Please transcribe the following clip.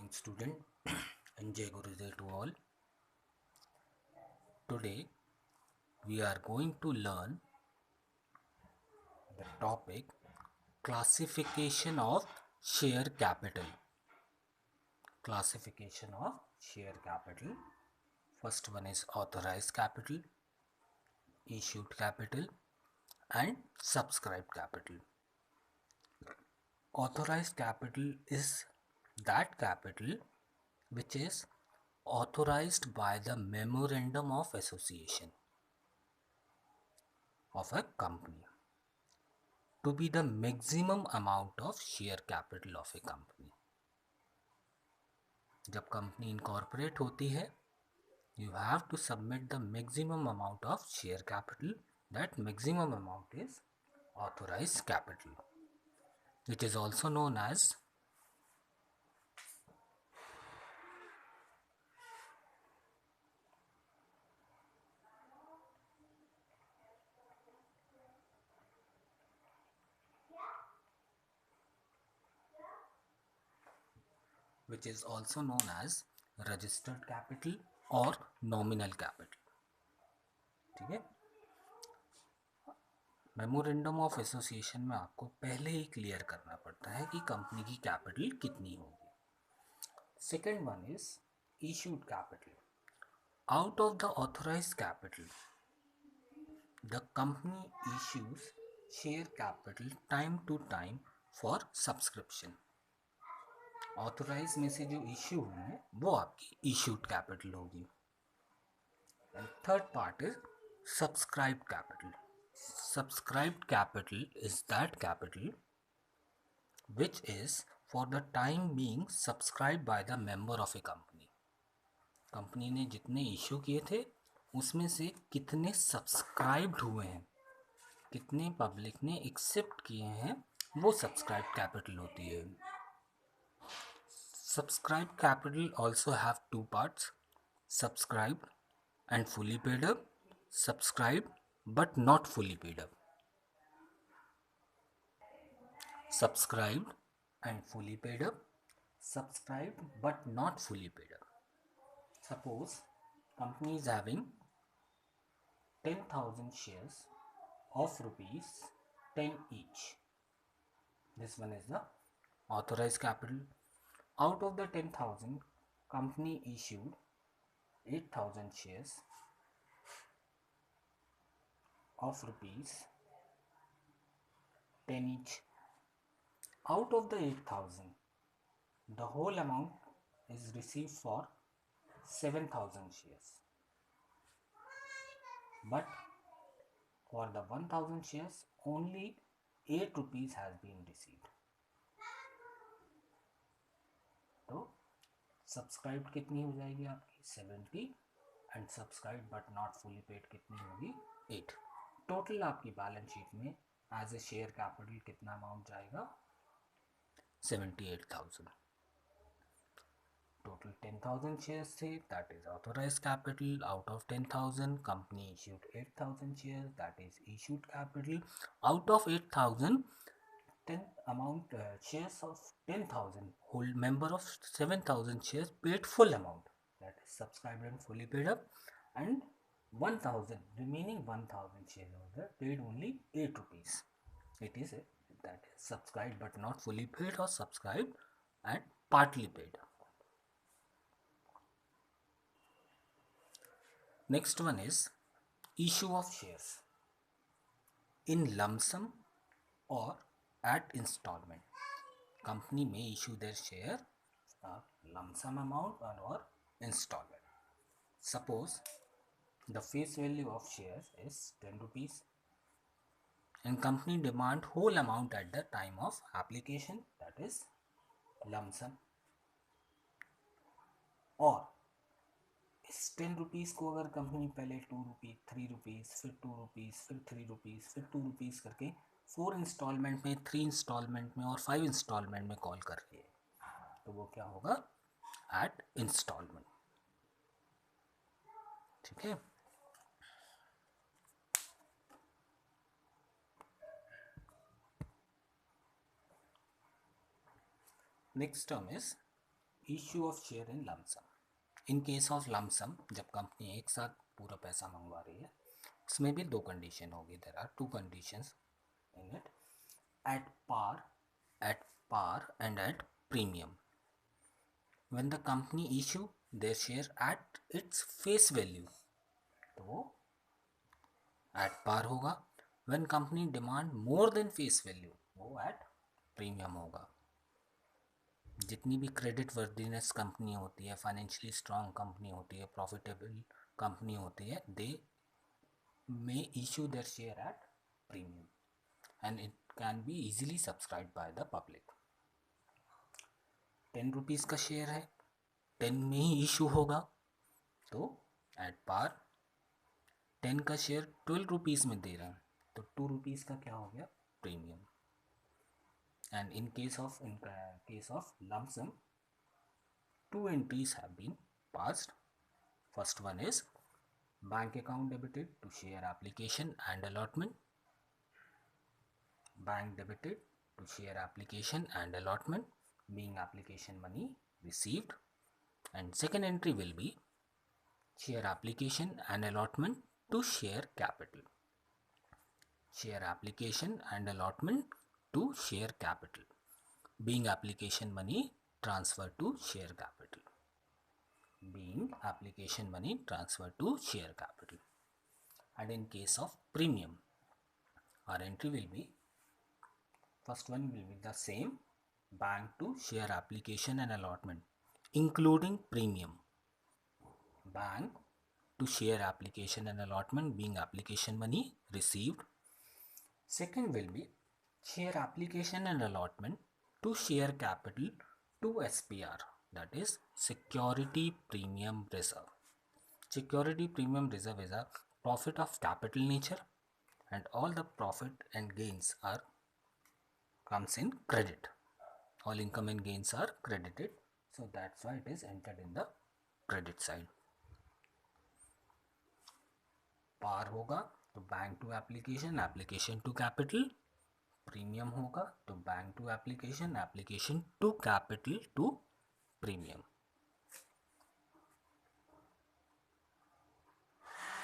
morning, student, and Jai Gurudev to all. Today, we are going to learn the topic classification of share capital. Classification of share capital. First one is authorized capital, issued capital, and subscribed capital. Authorized capital is that capital which is authorized by the memorandum of association of a company to be the maximum amount of share capital of a company. जब company incorporate होती है, you have to submit the maximum amount of share capital. That maximum amount is authorized capital, which is also known as registered capital or nominal capital. ठीक है, memorandum of association में आपको पहले ही clear करना पड़ता है कि कंपनी की कैपिटल कितनी होगी. Second one is issued capital. Out of the authorised capital the company issues share capital time to time for subscription. Authorise में से जो इश्यू है वो आपकी इश्यूड कैपिटल होगी. And third part is subscribed capital. Subscribed capital is that capital which is for the time being subscribed by the member of a company. Company ने जितने issue किए थे उसमें से कितने सब्सक्राइब्ड हुए हैं, कितने पब्लिक ने एक्सेप्ट किए हैं, वो सब्सक्राइब्ड कैपिटल होती है. Subscribed capital also have two parts: subscribed and fully paid up, subscribed but not fully paid up. Subscribed and fully paid up, subscribed but not fully paid up. Suppose company is having 10,000 shares of rupees 10 each. This one is the authorized capital. Out of the 10,000, company issued 8,000 shares of rupees 10 each. Out of the 8,000, the whole amount is received for 7,000 shares. But for the 1,000 shares, only 8 rupees has been received. तो subscribed कितनी हो जाएगी आपकी 70 and subscribe but not fully paid कितनी होगी 8. Total आपकी balance sheet में as a share capital कितना अमाउंट जाएगा 78,000. टोटल 10,000 शेयर्स थे, that is authorised capital. Out of 10,000 company issued 8,000 shares, that is issued capital. Out of 8,000 10 amount shares of 10,000, whole member of 7,000 shares paid full amount, that is subscribed and fully paid up, and 1,000 remaining 1,000 shares of that paid only 8 rupees. It is that is subscribed but not fully paid or subscribed and partly paid. Next one is issue of shares in lump sum or at installment. Company may issue their share lump sum amount or installment. Suppose the face value of shares is 10 rupees and company demand whole amount at the time of application, that is lump sum. और इस 10 rupees को अगर company पहले 2 rupees 3 rupees फिर 2 rupees फिर 3 rupees फिर 2 rupees करके 4 instalment में, 3 इंस्टॉलमेंट में और 5 इंस्टॉलमेंट में कॉल कर रही है, तो वो क्या होगा एट इंस्टॉलमेंट. ठीक है. Next term is issue of share in lump sum. In case of lump sum, जब कंपनी एक साथ पूरा पैसा मंगवा रही है, इसमें भी दो कंडीशन होगी. There are two conditions in it. At par and at premium. When the company issue their share at its face value, तो वो एट पार होगा. When company demand more than face value, वो at premium होगा. जितनी भी credit worthiness company होती है, financially strong company होती है, प्रॉफिटेबल कंपनी होती है, they may issue their share at premium and it can be easily subscribe by the public. 10 rupees का शेयर है, 10 में ही इशू होगा, तो एट पार. 10 का शेयर 12 रुपीज़ में दे रहे हैं, तो 2 रुपीज़ का क्या हो गया, premium. And in case of lump sum, two entries have been passed. First one is bank account debited to share application and allotment. Bank debited to share application and allotment, being application money received. And second entry will be share application and allotment to share capital. Share application and allotment to share capital, being application money transferred to share capital. Being application money transferred to share capital. And in case of premium, our entry will be, first one will be the same, bank to share application and allotment including premium. Bank to share application and allotment, being application money received. Second will be share application and allotment to share capital to SPR, that is security premium reserve. Security premium reserve is a profit of capital nature, and all the profit and gains are comes in credit. All income and gains are credited, so that's why it is entered in the credit side. Par होगा तो bank to application, application to capital. Premium होगा तो bank to application, application to capital to premium.